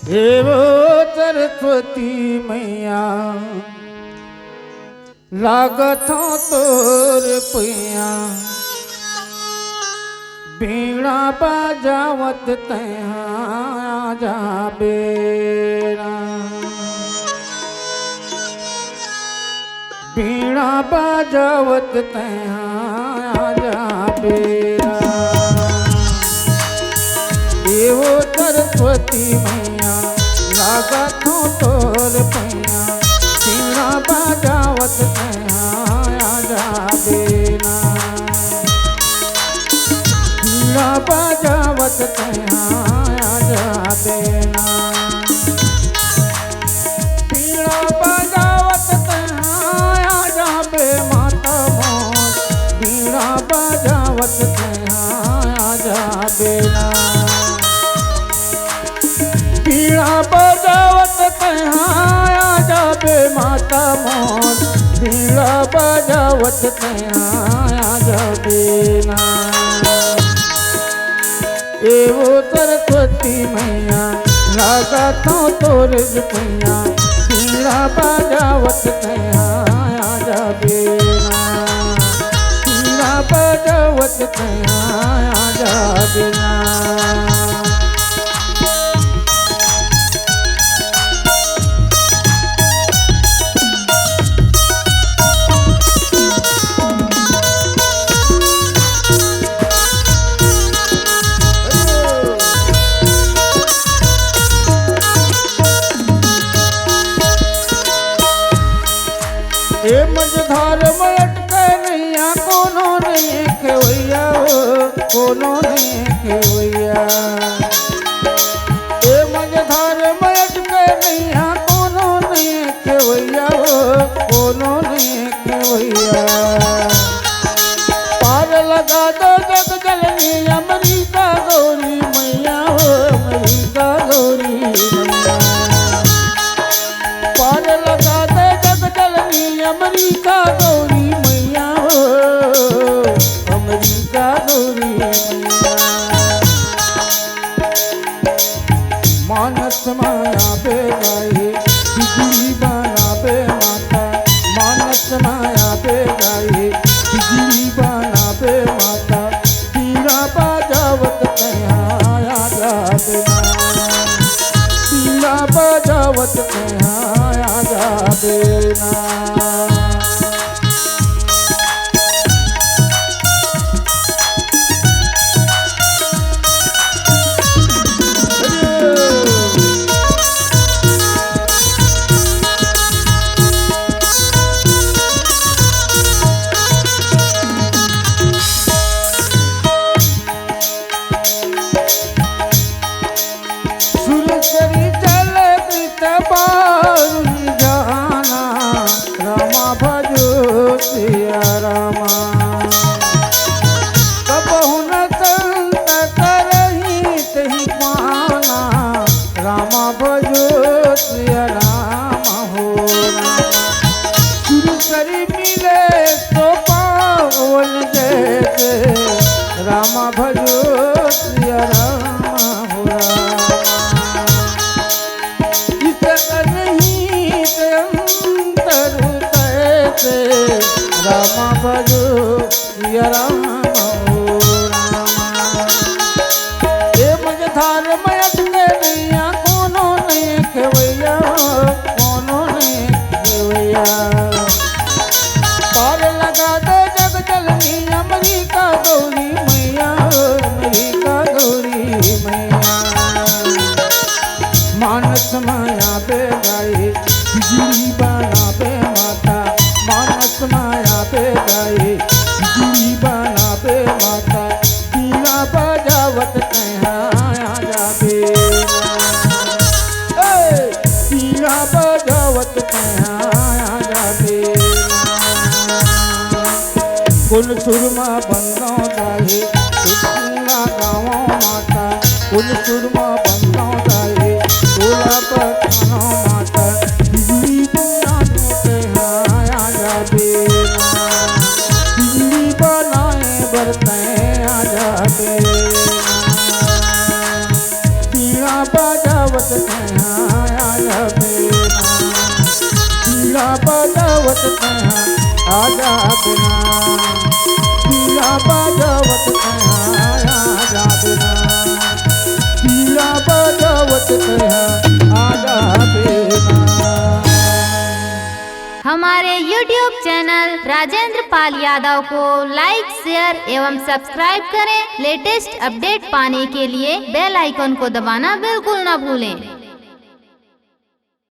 देवो सरस्वती मैया लागथो तोर पैया बीड़ा बजावत तैहा जा बेरा बीड़ा बजावत तैहा जा बेरा देवो सरस्वती मैया लागथो तोर पैया बीड़ा बजावत तैहा जा बेरा बीड़ा बजावत तैहा जा बेरा बीड़ा बजावत तैहा जा बे माता मोर बीड़ा बजावत तैहा जा बेरा बीड़ा बजावत तैहा जा बे माता मोर बीड़ा बजावत तैहा जा बेरा एवो सरस्वती मैया लागथो तोर पैया बीड़ा बजावत तैहा जा बेरा बीड़ा बजावत तैहा जा बेरा ये मझधार मलट के नैया कोनो नहीं खेवैया हो कोनो नहीं खेवैया ये मझधार मलट के नैया कोनो नहीं खेवैया हो कोनो नहीं खेवैया पार लगा दो जग जननी अमृता गौरी मैया हो अमृता गौरी मैया पार लगा दो जग जननी अमृता गौरी मैया हो अमृता गौरी मैया मानस माया बे गाये बिजली बना बे माता मानस माया बे गाये बिजली बना बे माता बीड़ा बजावत तैहा जा बेरा बीड़ा बजावत तैहा जा बेरा जाना रामा भजो सिया रामा कबहु न संत करही तही पाना रामा भजो सिया रामा हो सुरसरी मिले तो पावन जैसे रामा भजो सिया रामा हो रामा भजो सिया रामा हो रामा ये मझधार मयट के नैया कोनो नहीं खेवैया कोनो नहीं खेवैया पार लगा दो जग जननी अमृता गौरी मैया अमृता गौरी मैया मानस माया बे गाये बिजली बना बे माता मानस माया बे गाये बिजली बना बे माता बीड़ा बजावत तैहा जा बेरा बीड़ा बजावत तैहा जा बेरा कुल सुरमा बंदो जाए सुना गाँव माता कुल सुरमा बंदो जाए टोला पठानो माता बिजली बनाने तैहा जा बेरा बिजली बनाए बरते आ जा बेरा कहाँ आजा बिना, बीड़ा बजावत कहाँ आजा बिना, बीड़ा बजावत कहाँ आजा बिना। हमारे YouTube चैनल राजेंद्र पाल यादव को लाइक, शेयर एवं सब्सक्राइब करें। लेटेस्ट अपडेट पाने के लिए बेल आइकन को दबाना बिल्कुल न भूलें।